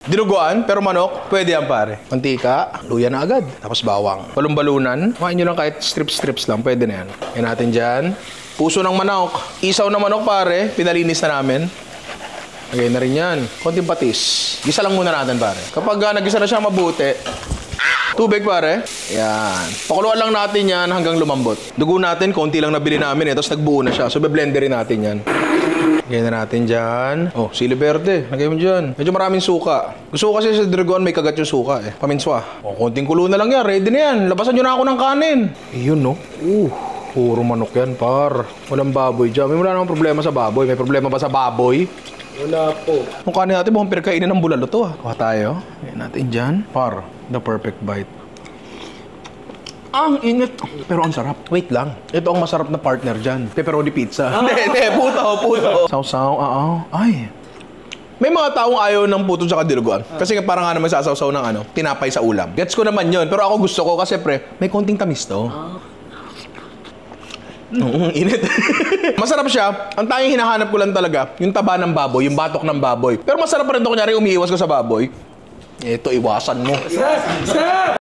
Dinuguan, pero manok, pwede yan pare. Mantika, luya na agad. Tapos bawang. Balon-balunan. Kuhain nyo lang kahit strips lang, pwede na yan. Yan natin dyan. Puso ng manok. Isaw ng manok pare, pinalinis na namin. Lagay na rin yan. Konting patis. Gisa lang muna natin pare. Kapag nagisa na siya mabuti, tubig pare. Yan. Pakuluan lang natin yan hanggang lumambot. Dugo natin, konti lang nabili namin tapos nagbuo na siya. So, be-blenderin natin yan. Lagay na natin dyan. Oh, sili verde. Lagay mo dyan. Medyo maraming suka. Gusto ko kasi sa Dragon may kagat yung suka eh. Paminswa. Oh, konting kulo na lang yan. Ready na yan. Labasan nyo na ako ng kanin. Ayun no. Puro manok yan par. Walang baboy dyan. May wala namang problema sa baboy. May problema ba sa baboy? Wala po. Kung kanin natin, mukhang pinagkainin ng bulalo to ah. Kuha tayo. Lagay natin dyan. Par. The perfect bite. Ang init. Pero ang sarap. Wait lang. Ito ang masarap na partner dyan. Pepperoni pizza. Hindi, puto. Sausaw, Ay. May mga taong ayaw ng puto sa dinuguan. Kasi parang nga naman sasawsaw ng tinapay sa ulam. Gets ko naman yun. Pero ako gusto ko kasi may konting tamis to. Init. Masarap siya. Ang tanging hinahanap ko lang talaga, yung taba ng baboy, yung batok ng baboy. Pero masarap pa rin ito, kunyari umiiwas ko sa baboy. Ito, iwasan mo.